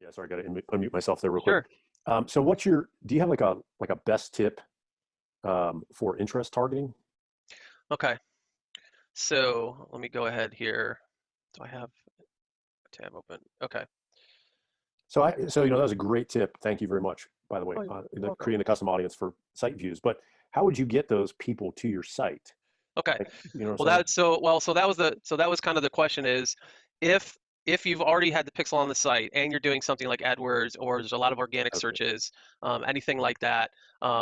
Yeah, sorry, I got to unmute myself there real quick. Sure. So do you have like a best tip for interest targeting? Okay. So let me go ahead here. Do I have a tab open? Okay. So that was a great tip. Thank you very much, by the way, Oh, you're welcome. creating the custom audience for site views. But how would you get those people to your site? Okay. Like, you know what Well, I'm saying? that was kind of the question is if if you've already had the pixel on the site and you're doing something like AdWords or there's a lot of organic Okay, searches, anything like that,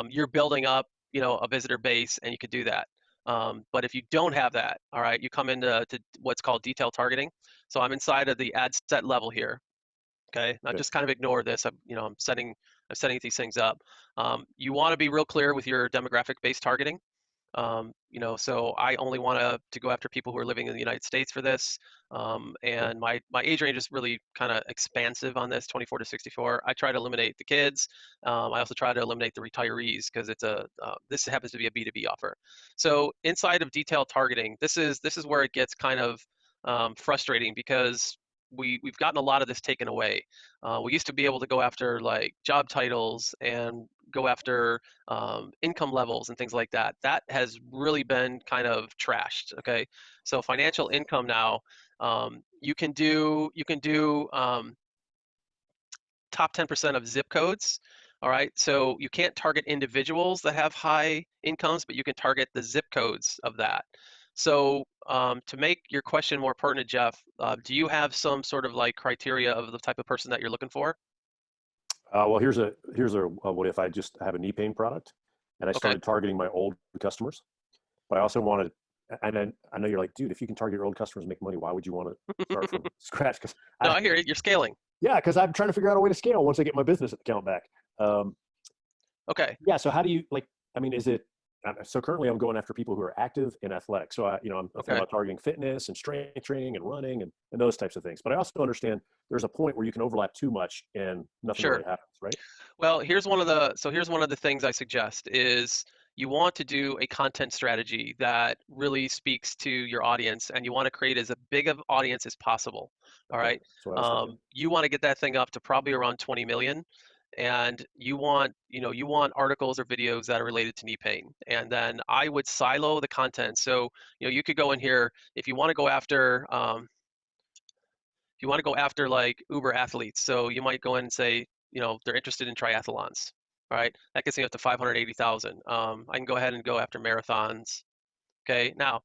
you're building up, a visitor base and you could do that. But if you don't have that, all right, you come into what's called detailed targeting. So I'm inside of the ad set level here. Okay, now okay, just kind of ignore this. I'm setting these things up. You want to be real clear with your demographic based targeting. So I only want to go after people who are living in the United States for this. okay, And my age range is really kind of expansive on this, 24 to 64. I try to eliminate the kids. I also try to eliminate the retirees because this happens to be a B2B offer. So inside of detailed targeting, this is where it gets kind of frustrating because we've gotten a lot of this taken away. We used to be able to go after like job titles and go after income levels and things like that. That has really been kind of trashed. Okay, so financial income now, you can do top 10% of zip codes. All right, so you can't target individuals that have high incomes, but you can target the zip codes of that. So to make your question more pertinent, Jeff, do you have some sort of like criteria of the type of person that you're looking for? well, here's a what if I just have a knee pain product and I Okay. started targeting my old customers, but I also wanted, and then I know you're like, dude, if you can target your old customers and make money, why would you want to start from scratch? Because No, I I hear you. You're scaling. Yeah, because I'm trying to figure out a way to scale once I get my business account back. Um, Okay. yeah. So how do you like? I mean, is it so? Currently, I'm going after people who are active and athletic. So I'm thinking Okay. about targeting fitness and strength training and running and those types of things. But I also understand there's a point where you can overlap too much and nothing really Sure. happens, right? Well, here's one of the things I suggest is you want to do a content strategy that really speaks to your audience and you want to create as a big of audience as possible. All Okay, right. that's what I was thinking. You want to get that thing up to probably around 20 million and you want articles or videos that are related to knee pain. And then I would silo the content. So, you could go in here if you want to go after if you want to go after like Uber athletes. So you might go in and say, they're interested in triathlons. All right, that gets me up to 580,000. I can go ahead and go after marathons. Okay, now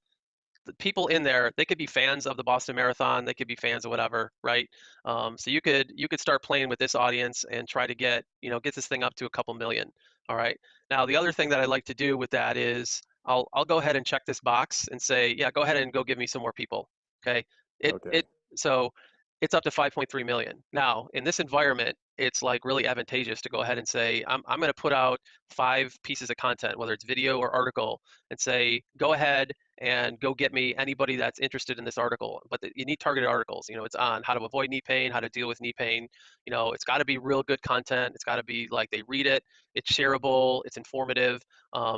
the people in there, they could be fans of the Boston Marathon, they could be fans of whatever, right? So you could start playing with this audience and try to get this thing up to a couple million. All right. Now the other thing that I like to do with that is I'll go ahead and check this box and say, yeah, go ahead and go give me some more people. Okay. It Okay, it so it's up to 5.3 million. Now, in this environment, it's like really advantageous to go ahead and say, I'm going to put out 5 pieces of content, whether it's video or article, and say, go ahead and go get me anybody that's interested in this article. But you need targeted articles. It's on how to avoid knee pain, how to deal with knee pain. It's got to be real good content. It's got to be like they read it, it's shareable, it's informative.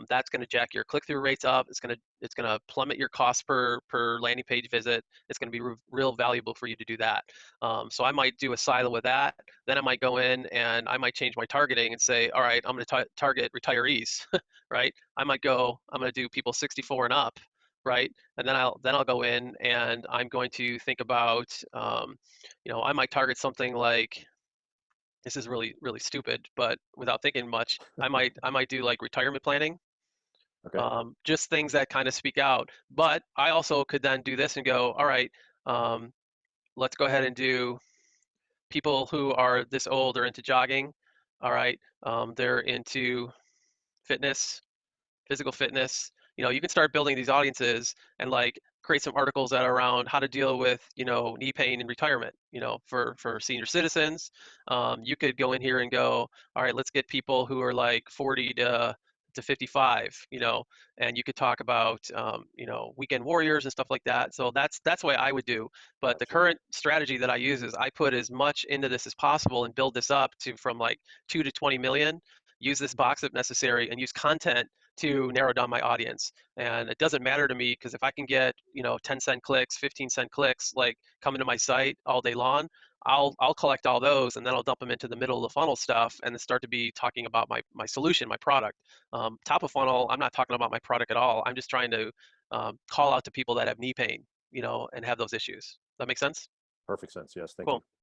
That's going to jack your click-through rates up. It's gonna plummet your cost per landing page visit. It's going to be real valuable for you to do that. So I might do a silo with that. Then I might go in and I might change my targeting and say, all right, I'm going to target retirees, right? I'm going to do people 64 and up, right? And then I'll go in and I'm going to think about, I might target something like this is really really stupid, but without thinking much, I might do like retirement planning, okay, just things that kind of speak out. But I also could then do this and go, all right, um, let's go ahead and do people who are this old are into jogging. All right, they're into fitness, physical fitness. You can start building these audiences and like create some articles that are around how to deal with, knee pain in retirement, for senior citizens. You could go in here and go, all right, let's get people who are like 40 to 55, and you could talk about, weekend warriors and stuff like that. So that's the way I would do. But the gotcha. current strategy that I use is I put as much into this as possible and build this up to from like 2 to 20 million. Use this box if necessary, and use content to narrow down my audience. And it doesn't matter to me because if I can get, 10-cent clicks, 15-cent clicks, like coming to my site all day long, I'll collect all those and then I'll dump them into the middle of the funnel stuff and then start to be talking about my solution, my product. Top of funnel, I'm not talking about my product at all. I'm just trying to call out to people that have knee pain, and have those issues. That make sense? Perfect sense. Yes. Thank Cool. you.